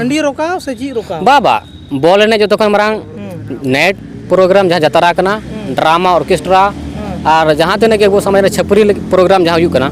हंडी रोका से जी रोका बाबा बॉल एने जो तो मांग नेट प्रोग्राम जहाँ जतरा कना ड्रामा ऑर्केस्ट्रा और जहाँ तक के अब समाज छपरी प्रोग्राम जहाँ हुआ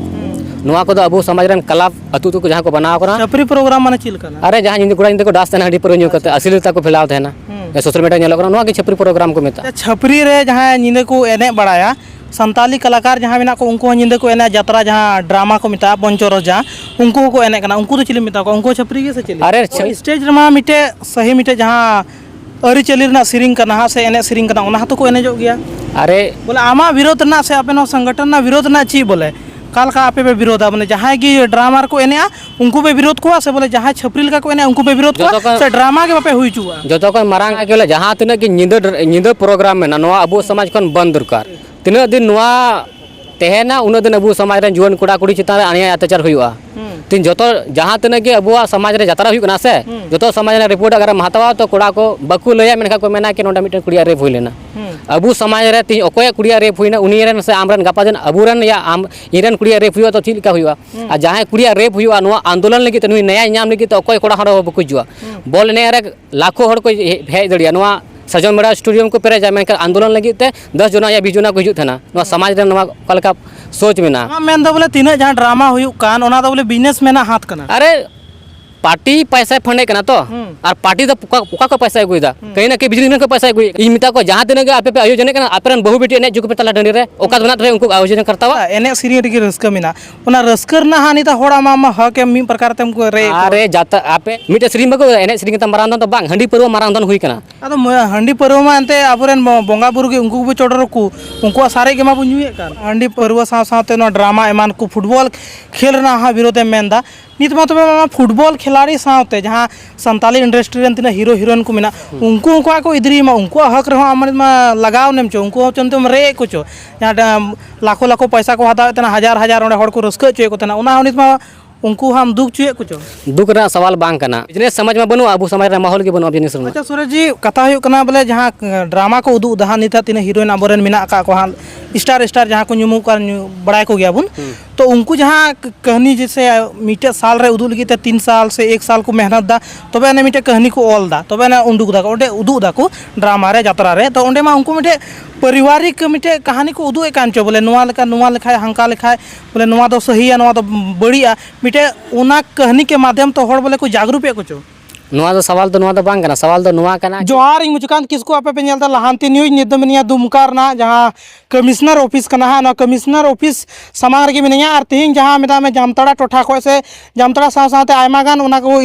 नुआ को अब समाज क्लब अतु को जहाँ को बनाव कना छपरी प्रोग्राम माने चिल कना अरे जहाँ निंदा को डांस तेना हडी पर न्यू करते अश्लीलता को फैलाव तेना सोशल मीडिया नेलो नुआ के छपरी प्रोग्राम को मेता छपरी रे जहाँ निंदा को एने बड़ाया संताली कलाकार जहाँ मेना को उनको निंदा को एने जतरा जहाँ ड्रामा को मेता पंचोरो जहाँ उनको को एने कना उनको तो चिली मेता को उनको छपरी के से चिली अरे स्टेज रमा मिटे सही मिटे जहाँ अरी चली रना सिरिंग करना से एने सिरिंग करना उना तो को एने जो गया अरे बोले आमा विरोध ना से आपे नो संगठन ना विरोध ना ची बोले काल का आपे पे विरोध बोले जहाँ की ड्रामा को एने उनको पे विरोध को से बोले जहाँ छपरी का को एने उनको पे विरोध को से ड्रामा के बापे हुई चुआ जो तो को मारांग के बोले जहाँ तिना की निंदा प्रोग्राम में ना नुआ अब समाज खन बंद दरकार तिना दिन नुआ तेहना उन दिन अब समाज जुआन कोड़ा कुड़ी चितान अन्याय अत्याचार हुआ तीन जो जहाँ तना कि अब समाज रे जतरा हुई से जो समाज रिपोर्ट अगर हतवा तो कोड़ा को बकू लैया मेनखा को मेना कि नोडा मिटन कुड़िया रेप हुई लेना अब समाज रे तीन अकोय कुड़िया रेप हुईना उनीरन से आमरन गपा जन अबुरन या आम इरन कुड़िया रेप हुआ तो चिलका हुआ आ जहाँ कुड़िया रेप हुआ नुआ आंदोलन लगी तो नुई नया नाम लगी तो अकोय कोड़ा हड़ बकू जुआ बॉल ने लाखों हड़ को हेज दड़िया नुआ सजन बड़ा स्टूडियम को पेरेजा मेनका आंदोलन लगी 10 जना या 20 जना को हिजुत थाना नुआ समाज रे नुआ कलका सोच में ना मेन दो बोले तीन जहाँ ड्रामा हुई कान ओना दो बोले बिजनेस में ना हाथ करना अरे पार्टी पैसा फंडे करना तो और पार्टी तो पुका को पैसा अगुदा कहीं ना कहीं बिजली को पैसा अगुई इन मिता को जहाँ दिन आपे आयोजन करना आपन बहु बेटी एने जुग पे तला डंडी रे ओका बना तो उनको आयोजन करता हुआ एने सीरी रे रस्का मिना ओना रस्कर ना हानि ता होड़ा मामा ह के मी प्रकार तम को रे अरे जाता आपे मिटे श्री बको एने श्री त मारांदन तो बांग हंडी परवा मारांदन हुई करना अदो हंडी परवा मा अंते अबरेन बोंगा बुरु के उनको भी चोडर को उनको सारे के मा बुजुए कान हंडी परवा साथे नो ड्रामा एमान को फुटबॉल खेल ना हा विरोध मेंदा नित मा तबे फुटबॉल खिलाड़ी साथे जहाँ संताली इंडस्ट्री रन तिना हीरो हीरोइन को मिना उनको को इधरी मा उनको हक रहो अमन मा लगाव नेम चो उनको चंतम रे कुछ जहाँ लाखों लाखों पैसा को हता तना हजार हजार ओंडे हड़ को रस्का चुए को तना उना नित मा उनको हम दुख चुए कुछ दुख रा सवाल बांग करना बिजनेस समाज में बनो अब समाज रे माहौल के बनो बिजनेस में अच्छा सूरज जी कथा हुई कना बोले जहाँ ड्रामा को उदू दहा निता तीन हीरोइन अबरेन मिना का को हाल स्टार जहाँ को न्यूमू कर बड़ाई को गया बुन तो उनको जहाँ कहानी जैसे मीटे साल रे उदू लगी 3 साल से 1 साल को मेहनत दा तबे तो मीटे कहानी को ऑल दा तबे तो उंडुक दा ओंडे उदू दा को ड्रामा रे जतरा रे तो ओंडे मा उनको मीटे पारिवारिक मीटे कहानी को उदू एकान चो बोले नुआ लेखा हंका लेखा बोले नुआ दो सही है नुआ दो बढ़िया मीटे उना कहानी के माध्यम तो हड़ बोले को जागरूक है कुछ नुआ सवाल तो नुआ बांग करना सवाल तो नुआ करना जोहार मुझकान किसको आपे पे नेलता लहांती न्यूज निदमनिया दुमकार ना जहाँ कमिश्नर ऑफिस कना है ना कमिश्नर ऑफिस समार के मिनिया और तीन जहाँ मेदा में जामतड़ा टोठा खो से जामतड़ा साथे आयमा गान उना को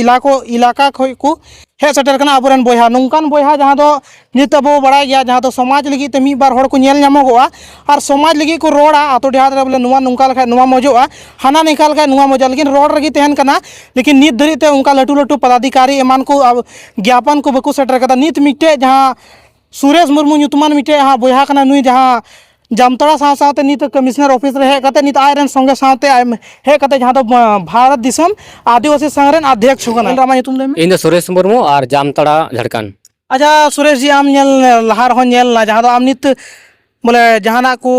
इलाका खो को हे सेटर कना अबरन बोहा नुकान बोहा जहाँ दो नित अब बड़ा गया जहाँ तो समाज लगी ते मी बार हड़ को नेल नामोगोआ और समाज लगी को रोड़ा आतो देहात रे बोले नुआ नुका लखा नुआ मजोआ हाना निकाल का नुआ मजा लेकिन रोड रगी तहन कना लेकिन नित धरी ते उनका लटू लटू पदाधिकारी एमान को ज्ञापन को बको सेटर कदा नित मिटे जहाँ सुरेश मुर्मू नुतमान मिटे हाँ बोहा कना नुई जहाँ जामतड़ा साथे नित कमिश्नर ऑफिस रे हे कते नित आयरन संगे साथे हे कते जहाँ तो भारत दिसम आदिवासी संघरन अध्यक्ष होना रामा नुतुम ले इन सुरेश मुर्मू और जामतड़ा झारखंड अच्छा सुरेश जी आम लहार हो ना जहाँ तो आम नित बोले जहाँ को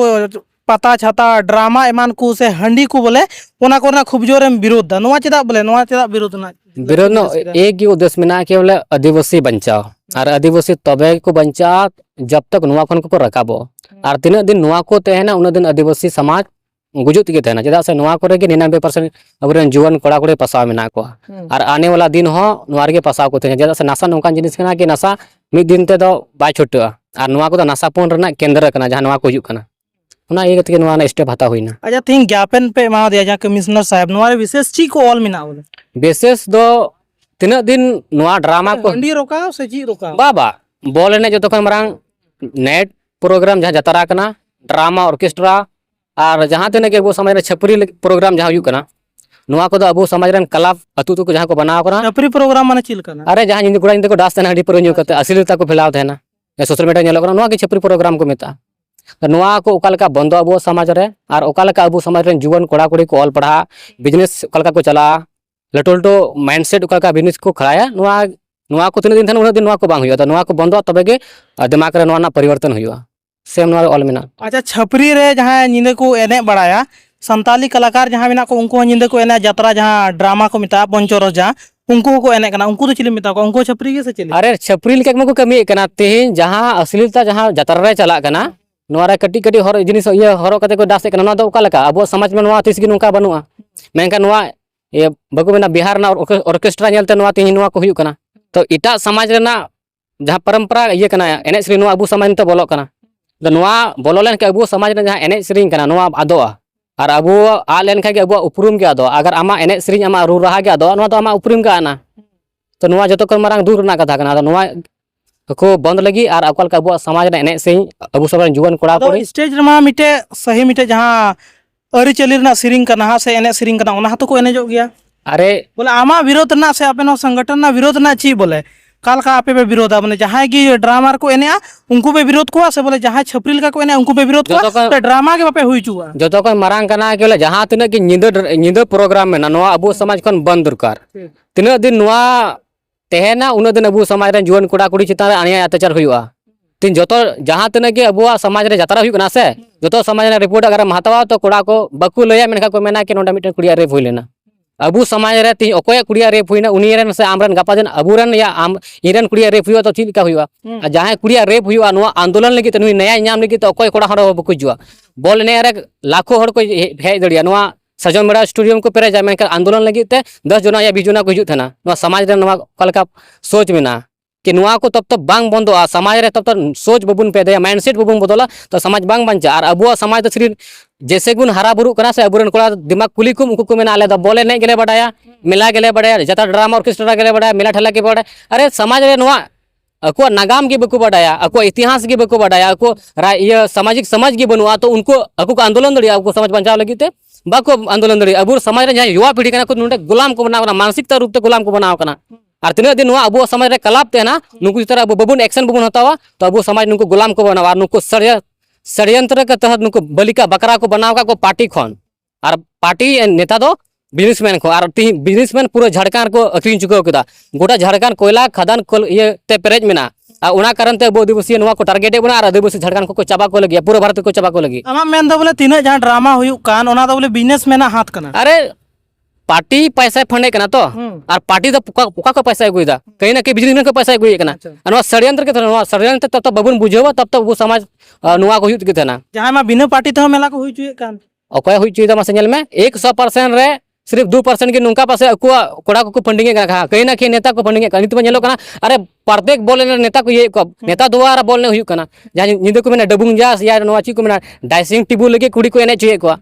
पता छाता ड्रामा एमान को से हंडी को बोले ओना को खूब जोर विरोध नुआ चेदा बोले नुआ चेदा विरोध ना विरोध नो एक ही उद्देश्य में ना कि बोले आदिवासी बचाओ और आदिवासी तबे को बचा जब तक नुआ खन को रकाबो और तीन दिन नुआ को तहना उन दिन आदिवासी समाज गुजुत के तहना चेदा से नुआ को 99% अब जुआन कोड़ा कोड़े पसाव में को और आने वाला दिन हो नुआ के पसाव को तहना चेदा से नशा नौकान जिनिस कना कि नशा मिद दिन ते दो बाय छुटा और नुआ को नशापुन रना केंद्र कना जहां नुआ को हिजुक कना उना ये के नुआ स्टेप हता हुईना अच्छा तीन ज्ञापन पे मा दिया जा कमिश्नर साहब नुआ विशेष ची को ऑल मिना बोले विशेष दो तीन दिन नुआ ड्रामा को हंडी रोका से जी रोका बाबा बॉल एने जो तो मांग नेट प्रोग्राम जहाँ जतरा कना ड्रामा ऑर्केस्ट्रा और जहाँ तक के अब समाज छपरी प्रोग्राम जहाँ हुआ नुआ को अब समाज क्लब अतु को जहाँ को बनाव कना छपरी प्रोग्राम माने चिल कना अरे जहाँ निंदा को डांस तेना हडी पर न्यू करते अश्लीलता को फैलाव तेना सोशल मीडिया नेलो कना नुआ के छपरी प्रोग्राम को मेता नुआ को ओकालका बंदो अब समाज रे और ओकालका अब समाज जुआन कोड़ा कुड़ी को ऑल पढ़ा बिजनेस ओकालका को चला लटो लटो माइंडसेट ओकालका बिजनेस को खड़ाया नुआ को तीन दिन उन दिन नुआ को बांग हुआ नुआ को बंदो तबे के दिमाग रे नुआ ना परिवर्तन हुआ सेम नुआ ऑल मेना अच्छा छपरी रे जहाँ निंदा को एने बड़ाया संताली कलाकार जहाँ मेना को उनको निंदा को एने जतरा जहाँ ड्रामा को मिता पंचोरो जहाँ उनको को एने कना उनको तो चिली मिता को उनको छपरी के से चिली अरे छपरी लेके को कमी कना तेहिन जहां अश्लीलता जहां जतर रे चला कना नोरा रे कटी कटी हर जिनिस ये हरो कते को दासे कना नोआ दो ओका लका अब समाज में नोआ तिस गी नोका बनुआ मेनका नोआ ये बगु मेना बिहार ना ऑर्केस्ट्रा नेलते नोआ तेहिन नोआ को हुयु कना तो इटा समाज रेना जहां परंपरा ये कना एने श्री नोआ अबु समाज तो बोलो कना तो नोआ बोलो लेन के अबु समाज रे जहां एने श्री कना नोआ आदोआ और अबु आ लेन के अबु उपरुम के आदोआ अगर आमा एने श्री आमा रू रहा के आदोआ नोआ तो आमा उपरुम के आना तो नोआ जतो कर मारंग दूर ना कथा कना तो नोआ को बंद लगी और अकल का अबु समाज रे एने श्री अबु सब जुवन कोड़ा कोड़ी स्टेज रमा मिटे सही मिटे जहां अरी चली रना सिरिंग कना हा से एने सिरिंग कना ओना तो को एने जो गया अरे बोले आमा विरोध ना से आपे नो संगठन ना विरोध ना ची बोले काल का आपे पे विरोध माने जहां की ड्रामा को एने उनको पे विरोध को से बोले जहां छपरील का को एने उनको पे विरोध को तो ड्रामा के बापे हुई चुआ जतो को मारंग कना के बोले जहां तिना की निंदा प्रोग्राम में ना नोआ अबु समाज खन बंद दरकार तिना दिन नोआ तेहेना उन दिन अबु समाज रे जुवन कोड़ा कुड़ी चितान अन्याय अत्याचार हुआ तीन जो जहाँ तना कि अब समाज रे जातरा हुई से जो समाज रे रिपोर्ट अगर हतावा तो कोड़ा को बाकू लैया मेनका को मेना कि नोडा मिटन कुड़िया रेप हुई लेना अबु समाज रे तीन अकोय कुड़िया रेप हुई ना उनी रेन से आमरन गापा दिन अबुरन या आम इरन कुड़िया रेप हुआ तो ठीक का हुआ जहाँ कुड़िया रेप हुआ नुआ आंदोलन लगी तो न्याय नाम लगी तो अकोय कोड़ा हड़ बाकू जुआ बोल ने रे लाखों हड़ को हेज दड़िया नुआ सजन मेरा स्टूडियो को पेरेजा मेनका आंदोलन लगी ते 10 जना या 20 जना को हिजुत थना नुआ समाज रे नुआ कलका सोच में ना कि नुआ को तब तक बांग बंदोआ समाज रे तब तक सोच बबुन पैदा माइंडसेट बबुन बदला तो समाज बांग बंचा और अबुआ समाज तो सिर्फ जैसे गुण हरा बुरु कना से अबुरन कोड़ा दिमाग कुली कुम उनको मेना आले द बोले नहीं गेले बडाया मिला गेले बडाया जता ड्रामा ऑर्केस्ट्रा गेले बडाया मिला ठला के बडाया अरे समाज रे नुआ अको नागाम की बको बडाया अको इतिहास की बको बडाया अको ये सामाजिक समाज की बनुआ तो उनको अको को आंदोलन दड़िया अको समाज बंचाव लगी ते बाको आंदोलन दड़िया अबुर समाज रे जहां युवा पीढ़ी कना को नुंडे गुलाम को बनावना मानसिकता रूप ते गुलाम को बनाव कना और तीन दिन अब समाज रे कलाप तेना नुकु तरह अब बबुन एक्शन बबुन हतावा तो अब समाज नुकु गुलाम को बनावा नुकु षड्यंत्र के तहत नुकु बलिका बकरा को बनावा को पार्टी खन और पार्टी नेता दो बिजनेसमैन को और बिजनेसमैन पूरा झारखंड को अखरीन चुका केदा गोटा झारखंड कोयला खदान ये ते पेरेज मेना और उना कारण ते अब आदिवासी नुआ को टारगेट बना और आदिवासी झारखंड को चाबा को लगी पूरा भारत को चाबा को लगी आमा मेन दो बोले तीन जहां ड्रामा हुई कान ओना दो बोले बिजनेसमैन हाथ कना अरे पार्टी पैसा फंडे कना तो और पार्टी तो पुका को पैसा गुइदा कहीं ना कहीं बिजनेसमैन को पैसा गुइ कना और षड्यंत्र के तरह षड्यंत्र तब तक बबुन बुझेवा तब तक वो समाज नुआ को हुई के तना जहां मा बिना पार्टी तो मेला को हुई चुए कान ओकय हुई चुए मा सेंगल में 100% रे सिर्फ 2% के नुका पासे अकुआ कोड़ा को फंडिंग कना कहीं ना कहीं नेता को फंडिंग कनी तो नेलो कना अरे प्रत्येक बोले नेता को ये नेता द्वारा बोलने हुई कना जहां निंदे को मेना डबुंग जास या नुआ ची को मेना डाइसिंग टिबु लगे कुड़ी को एने चुए को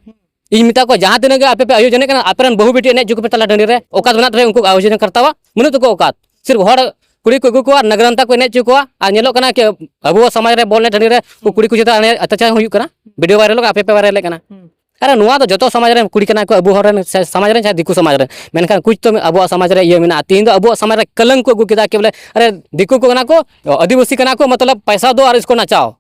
इन मिता को जहां तिना के आपे आयोजन करना आपरन बहु बेटी एने जुक पे तला डंडी रे ओकात बना रे उनको आयोजन करतावा मुनु तो को ओकात सिर्फ हड़ कुड़ी को को नगरंता को एने चुकवा आ नेलो कना के अबुआ समाज रे बोलने डंडी रे कुड़ी को जता अत्याचार हुई कना वीडियो वायरल आपे पे वायरल कना अरे नुआ तो जो समाज रे कुड़ी कना को अबु हर समाज रे दिकु समाज रे मेनखान कुछ तो अबुआ समाज रे ये मेना तीन अबुआ समाज रे कलंक को अगु केदा के बोले अरे दिकु को कना को आदिवासी कना को मतलब पैसा दो और इसको नचाओ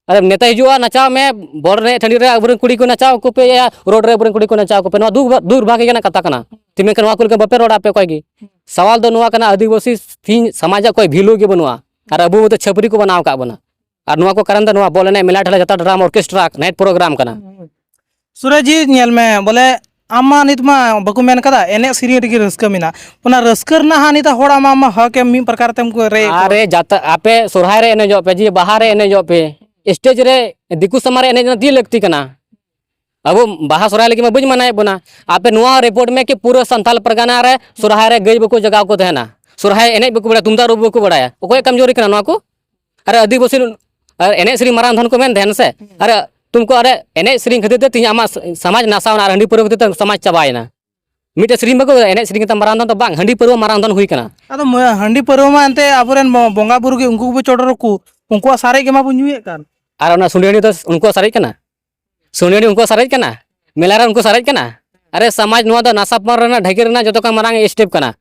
अरे नेता हिजुआ नचाव में बोल रहे ठंडी रे अबुरन कुड़ी को नचाव को पे या रोड रे अबुरन कुड़ी को नचाव को पे नो दूर भागे कना कथा कना तिमे कनवा कुल के बपे रोड आपे कोई सवाल दो नुआ कना आदिवासी थी समाज कोई भीलू के बनुआ और अबु तो छपरी को बनाव का बना और नुआ को कारण द नुआ बोले ने मिला ठला जता ड्रामा ऑर्केस्ट्रा नाइट प्रोग्राम कना सूरज जी नेल में बोले आमा नित मा बको मेन कदा एने सिरी रे रस्का मिना ओना रस्कर ना हानि ता होड़ा मा हक के मी प्रकार तेम को रे अरे जाता आपे सोरहाय रे एने जो पे जी बाहर रे एने जो पे स्टेज रे दिकु समारे एने जना दी लगती कना अब बाहा सोरहाय लगी में बुझ मनाए बना आपे नुआ रिपोर्ट में कि पूरा संथाल परगना रे सोरहाय रे गई बको जगह को तेना सोरहाय एने बको बड़ा तुमदा रूप बको बड़ाया ओकोय कमजोरी कना नुआ को अरे आदिवासी एने श्री मारान धन को मेन ध्यान से अरे तुमको अरे एने श्री खते तीन आमा समाज नासावना हंडी पर खते समाज चबायना मिटे श्री बको एने श्री के मारान धन तो बांग हंडी पर मारान धन हुई कना अदो हंडी पर मा अंते अबुरन बोंगा बुरु के उनको को चोडर को उनको सारे के मा बुnyuए कान और ना सुनियनी तो उनको सारे कना सुनियनी उनको सारे कना मेलारा उनको सारे कना अरे समाज नुआ तो नासा पर ना ढेके ना जतो का मारांग स्टेप कना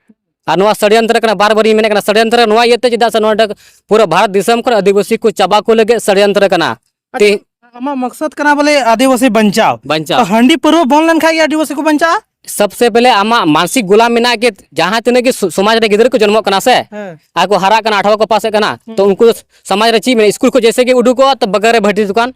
और नुआ षड्यंत्र कना बार बारी मेने कना षड्यंत्र नुआ येते चिदा से नुआ पूरा भारत दिसम कर आदिवासी को चबा को लगे षड्यंत्र कना आमा मकसद कना बोले आदिवासी बंचाओ बंचाओ हंडी पर बोलन खा आदिवासी को बंचा सबसे पहले आमा मानसिक गुलाम मिना के जहां तिने की समाज रे गिदर को जन्म कना से आको हरा कना 18 को पासे कना तो उनको समाज रे ची में स्कूल को जैसे कि उडुको तो बगरे भट्टी दुकान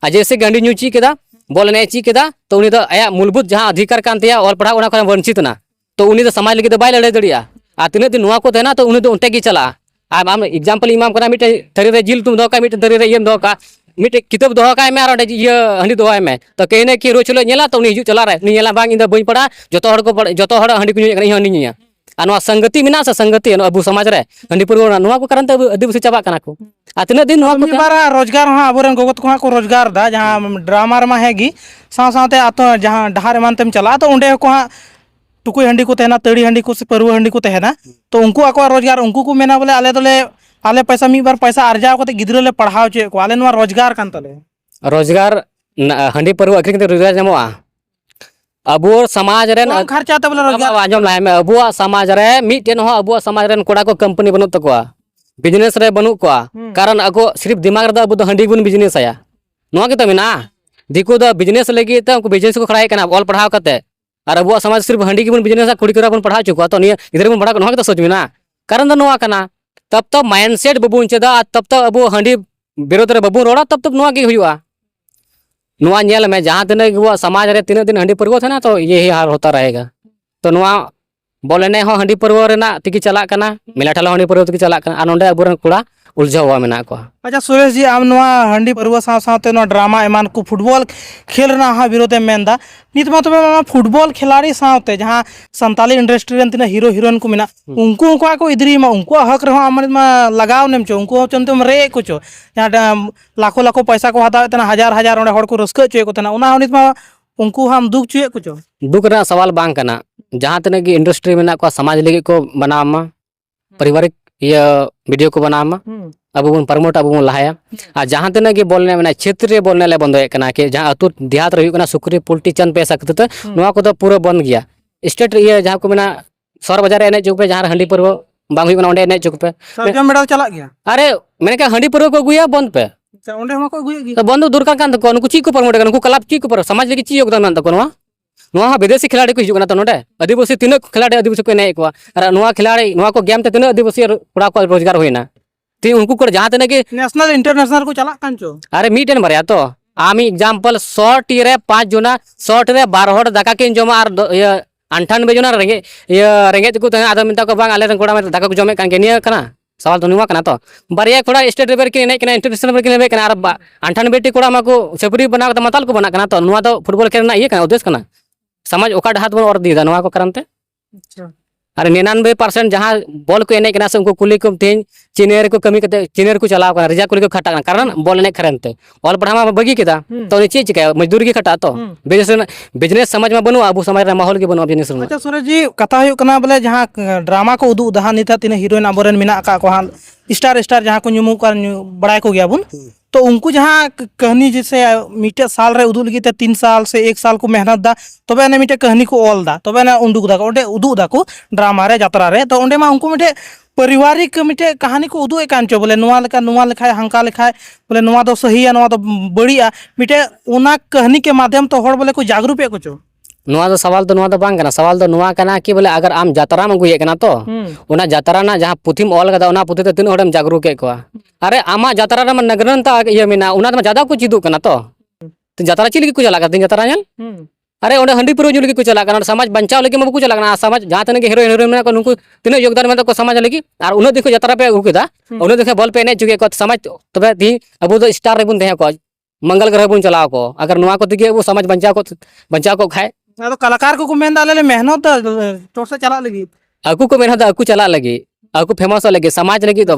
आ जैसे गंडी न्यूची केदा बोलने ची केदा तो उनी तो आया मूलभूत जहां अधिकार कांतिया और पढ़ा उना वंचित ना तो उनी तो समाज लगी तो बाय लड़े दड़िया आ तीन दिन नुआ को तहना तो उन्हें तो उनटे की चला आम एग्जाम्पल इमाम कना मिटे थरी रे जिल तुम दो का मिटे थरी रे येम दो का मिटे किताब दो का में और ये हंडी दो में तो कहने कि रोज चलो नेला तो उन्हें हिजू चला रे नेला बांग इन बई पड़ा जो हंडी को न्यूए हंडी न्यूया आ संगति में से संगति अबू समाज रे हंडी पुरवा नुआ को कारण आदिवासी चाबा कना को आ तीन दिन नुआ को बार रोजगार हाँ अब गोगत को रोजगार दा जहाँ ड्रामा रमा हैगी साथ आतो जहाँ डहार एमान तेम चला तो उंडे को हाँ टुकुई हंडी को तहना तड़ी हंडी को से परुआ हंडी को तहना तो उनको आको रोजगार उनको को मेना बोले आले दोले आले पैसा मी बार पैसा अर्जाव को गिद्रो ले पढ़ाओ चे को आले नुआ रोजगार कान तले रोजगार हंडी परुआ अखरी के रोजगार जमोआ अबो समाज रे खर्चा तो बोले रोजगार आजम लाए में अबो समाज रे मिटेन हो अबो समाज रे कोड़ा को कंपनी बनु तकोआ बिजनेस रे बनु कोआ कारण अगो सिर्फ दिमाग रे अबो हंडी गुन बिजनेस आया नुआ के तो मिना दिको द बिजनेस लगी तो उनको बिजनेस को खड़ाई कना ऑल पढ़ाव करते और अबो समाज सिर्फ हंडी की बिजनेस कुड़ी करा बन पढ़ा चुका तो निया इधर बन पढ़ा नुआ के तो सोच मिना कारण तो नुआ कना तब तो माइंडसेट बबुन चेदा तब तो अबो हंडी विरोध रे बबुन रोड़ा तब नुआ के हुआ नुआ नेल में जहाँ तीन वो समाज रे तीन दिन हंडी परवो थे ना तो यही हाल होता रहेगा तो नुआ बोले हो हंडी परवो रेना तिकी चला कना मेला ठाला हंडी परवो तिकी चला कना नोंडे अबुरन कुड़ा उलझा हुआ मेना को अच्छा सुरेश जी आम नुआ हंडी परवो साथ ड्रामा एमान को फुटबॉल खेल रहा हाँ विरोधे मेनदा नित मा तबे फुटबॉल खिलाड़ी साथे जहाँ संताली इंडस्ट्री रेन तीना हीरो हीरोइन को मेना उनको को इधरी मा उनको हक रहो आमन मा लगाव नेम चो उनको चंतम रे को चो जहाँ लाखों लाखों पैसा को हतावे तना हजार हजार ओंडे हड़ को रस्का चोय को तना उना नित मा उनको हम दुख चुए को चो दुख रा सवाल बांग कना जहाँ तीन की इंडस्ट्री मेना को समाज लगी को बनामा पारिवारिक ये वीडियो को बनामा अब बन प्रमोट अब बन लहाया आ जहाँ तीन की बोलने में क्षेत्र रे बोलने ले बंद कना कि जहाँ अतु देहात रे हुकना सुक्री पोल्ट्री चंद पैसा कते नुआ को तो पूरा बंद गया स्टेट ये जहाँ को मेना सौर बाजार एने चौक पे जहाँ हंडी परवो बांग हुकना ओंडे एने चौक पे सरजम मेडल चला गया अरे मैंने कहा हंडी परवो को गुया बंद पे ओंडे हम को गुए तो बंद दूर का को उनको ची को प्रमोट करन को कलाप ची को पर समाज लगी ची योगदान मान तको नुआ विदेशी खिलाड़ी को हिजुना तो नोडे आदिवासी तीन खिलाड़ी आदिवासी को नहीं को और नुआ खिलाड़ी नुआ को गेम ते तीन आदिवासी कुड़ा को रोजगार होइना ती उनको को जहाँ तीन की नेशनल इंटरनेशनल को चला कांचो अरे मीटेन भरिया तो आमी एग्जांपल 100 रे 5 जना 100 रे 12 हड़ दाका के जमा और 98 जना रेंगे ये रेंगे को तने आदमी मिनता को बांग आले कोड़ा में दाका को जमे कान के निया कना सवाल तो नुआ कना तो बारिया कोड़ा स्टेट लेवल के नहीं कना इंटरनेशनल लेवल के नहीं कना और 98 बेटी कोड़ा माको छपरी बना के मतल को बना कना तो नुआ तो फुटबॉल खेलना ये कना उद्देश्य कना समाज ओका हाथ बन और दी नुआ को करनते अच्छा अरे 99% जहाँ बॉल को एने कना से उनको कुली को तेज चीनियर को कमी करते चीनियर को चलाव कना रिजा कुली को खटा कारण बॉल एने खरनते ऑल पढ़ामा बगी केदा तो ने चीज का मजदूरी की खटा तो बिजनेस समझ में बनो अबू समाज रे माहौल के बनो बिजनेस अच्छा सूरज जी कथा हुई कना बोले जहाँ ड्रामा को उदू दहा निता तीन हीरोइन आबोरेन मिना का को हाल स्टार जहाँ को नुमु का बड़ाई को गया बुन तो उनको जहाँ कहानी जैसे मीटे साल रे उदू लगी 3 साल से 1 साल को मेहनत दा तबे ने मीटे कहानी को ऑल दा तबे ने उंडुक दा ओंडे उदू दा को ड्रामा रे यात्रा रे तो ओंडे मा उनको मीटे पारिवारिक मीटे कहानी को उदू एकांचो बोले नुआ लेखा हंका लेखा बोले नुआ दो सही है नुआ दो बड़िया मीटे उना कहानी के माध्यम तो हड़ बोले को जागरूक पे कुछ नुआ तो सवाल तो नुआ तो बांग कना सवाल तो नुआ कना कि बोले अगर आम जातरा में गुए कना तो उना जातरा ना जहाँ पुथिम ऑल कदा उना पुथि तो तीन हड़म जागरूक के को अरे आमा जातरा रे नगरन ता ये मिना उना तो ज्यादा कुछ चिदु कना तो जातरा चिल की कुछ चला करते जातरा नेल अरे ओंडे हंडी पुरो जुल की कुछ चला करना समाज बंचाव लगी में कुछ चला करना समाज जहाँ तने के हीरो हीरोइन में को नुकु तीन योगदान में तो समाज लगी और उन्हें देखो जातरा पे हुकेदा उन्हें देखे बॉल पे ने चुके को समाज तबे दी अब तो स्टार रे बुन दे को मंगल ग्रह बुन चलाओ को अगर नुआ को दिखे वो समाज बंचाव को खाए तो कलाकार को मेहनत डाले मेहनत तो से चला लगी अकु को मेहनत अकु चला लगी अकु फेमस लगी समाज लगी तो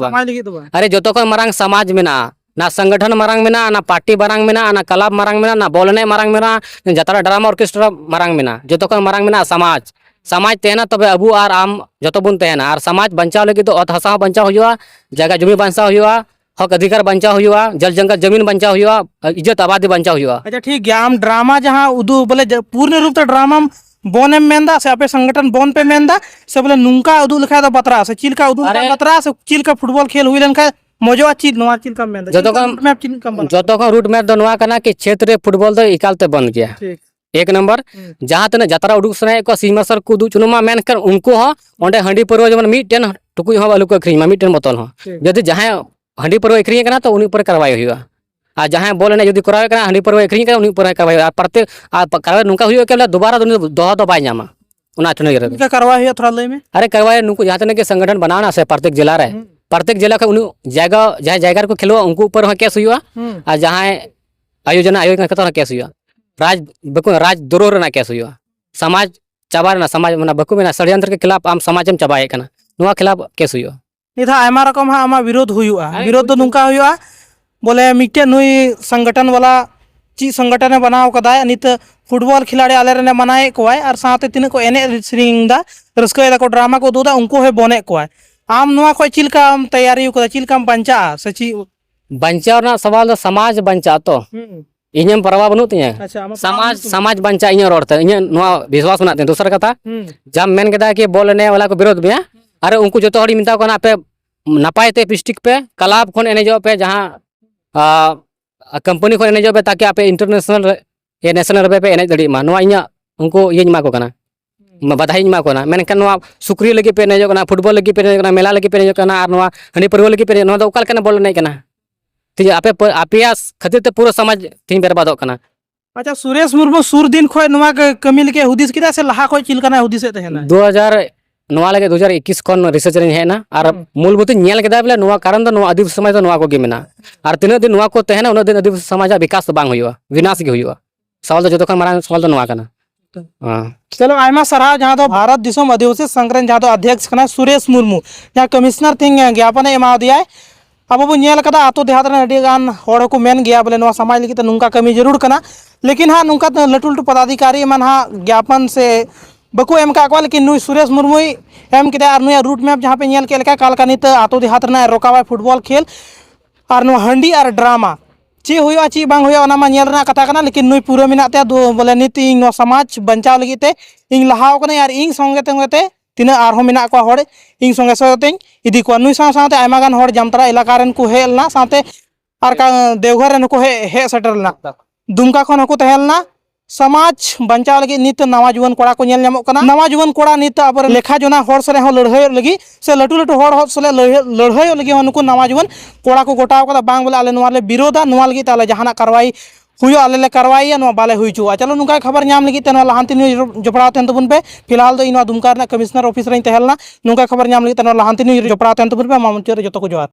अरे जो तो मारांग समाज में ना संगठन मारांग में ना पार्टी मारांग में ना क्लब मारांग में ना बोलने मारांग में ना जतरा ड्रामा ऑर्केस्ट्रा मारांग में ना जो तो मारांग में ना समाज तेना तबे अबू और आम जो बुन तेना और समाज बंचाव लगी तो अत हसा बंचाव हुआ जगह जमी बंचाव हुआ हक अधिकार बंचाव हुआ जल जंगल जमीन बंचाव हुआ इज्जत आबादी बंचाव हुआ अच्छा ठीक है आम ड्रामा जहाँ उदू बोले पूर्ण रूप तो ड्रामा बोने मेंदा से आपे संगठन बोन पे मेंदा से बोले नुंका उदू लिखा तो बतरा से चिल का उदू बतरा से चिल का फुटबॉल खेल हुई लनका मजो चिल नोआ चिल का मेंदा जो तो रूट मैप दोनवा कना कि क्षेत्र फुटबॉल तो इकालते बन गया एक नंबर जहाँ तने जतरा उडुक सने को सीमा सर को दु चुनुमा मेन कर उनको हो ओंडे हंडी परवा जमन मिटेन टुकुई हो आलू को अखरीमा मिटेन बोतल हो यदि जहाँ हंडी परवा अखरीय कना तो उन्हीं पर कार्रवाई हुआ आ जहाँ बोले ना यदि करावे कना हंडी परवा अखरीय कना उन्हीं पर कार्रवाई आ प्रत्येक आ कार्रवाई नुका हुई के दोबारा दोनों दोहा दो बाय नामा उना ठंडे रे क्या कार्रवाई हुआ थोड़ा लय में अरे करवाए नुकु जहाँ तक के संगठन बनाना से प्रत्येक जिला रे प्रत्येक जिला का उन जगह जहाँ जगह को खेलो उनको ऊपर हो केस हुआ और जहाँ आयोजन कतो केस हुआ राज बको राज द्रोह रेना केस हुआ समाज चाबा रेना समाज मना बको मेना षड्यंत्र के खिलाफ आम समाजम चाबाए कना नुआ खिलाफ केस हुआ निधा आयमा रकम हाँ आमा विरोध हुआ विरोध तो नुका हुआ बोले मिट्टे नुई संगठन वाला ची संगठन बनाव कदा नित फुटबॉल खिलाड़ी आले रे मनाए कोय और साथे तिन को एने श्रींगदा रस्कय को ड्रामा को दूदा उनको है बने कोय आम नुआ को चिलका आम तैयारी को चिलका बंचा सची बंचा ना सवाल समाज बंचा तो इñam परवा बनु तिया अच्छा समाज समाज बंचा इña रोड ते इña नुआ विश्वास बना दूसरा कथा जब मेन कदा के बॉल ने वाला को विरोध में अरे उनको जो तो हड़ी मिनता को ना पे नपाय ते डिस्ट्रिक्ट पे क्लब खन एने जो पे जहां कंपनी खन एने जो पे ताकि आपे इंटरनेशनल ये नेशनल लेवल पे एने दड़ी मा नुआ इña उनको ये मा को कना बधाई मा को ना मेन kan नुआ सुक्रिय लगी पे एने जो कना फुटबॉल लगी पे एने जो कना मेला लगी पे एने जो कना और नुआ हनी परवल लगी पे नुआ दो उकाल कना बॉल नहीं कना ठीक आपे आपियास खातिर ते पूरा समाज तीन बर्बाद कना अच्छा सुरेश मुर्मू सुर दिन खोय नुआ कमी लेके हुदिस किदा से लहा खोय चिल कना हुदिस ते हेना 2000 नुआ लगे 2021 खन रिसर्च रे हेना और मूलभूत नेल केदा बोले नुआ कारण दो नुआ आदिवासी समाज दो नुआ को गे मेना और तीन दिन नुआ को तहना उन दिन आदिवासी समाज विकास तो बांग हुआ विनाश गे हुआ सवाल तो जो खन मारा सवाल तो नुआ कना हां चलो आयमा सराव जहाँ तो भारत दिसम आदिवासी संगठन जहाँ तो अध्यक्ष कना सुरेश मुर्मू जहाँ कमिश्नर थिंग ज्ञापन एमा दिया अब बो नेल कदा आतो देहात रे अडी गान होड़ को मेन गया बोले नुआ समाज लगी नुका कमी जरूर कना लेकिन हाँ नुका लटू लटू पदाधिकारी मन हाँ ज्ञापन से बको एम का लेकिन नुई सुरेश मुर्मू एम किदा और नुया रूट मैप जहाँ पे नेल के काल का नित आतो देहात रे रोकावा फुटबॉल खेल और नुआ हंडी और ड्रामा ची हुआ ची बांग हुआ ओना मा नेल रना कथा कना लेकिन नुई पूरा मिनाते बोले नित इन नुआ समाज बंचाव लगी ते इन लहाव कना यार इन संगे तीना आरहो मिना को हड़ इन संगे संगे इदी को नुई साथे आयमा गान हड़ जामतरा इलाका रेन को हेलना साथे आर का देवघर रेन को हे सेटरना दुमका खन को तहेलना समाज बंचाव लगी नित नवा जुवन कोड़ा को नेल नामो कना नवा जुवन कोड़ा नित अब लेखा जोना हड़ सरे हो लड़ाई लगी से लटू लटू हड़ सले लड़ाई लगी उनको नवा जुवन कोड़ा को गोटाव कदा बांग बोले आले नुआ ले विरोधा नुआ लगी ताले जहाना कार्रवाई हुआ आले ले कार्रवाई नुआ बाले हुई चुआ चलो नुका खबर नाम लगी ते नुआ लहांती न्यूज जपड़ाव तेन तबुन पे फिलहाल दो इन दुमका कमिश्नर ऑफिस रे तहेलना नुका खबर नाम लगी ते नुआ लहांती न्यूज जपड़ाव तेन तबुन पे मामचर जतो को जोहार।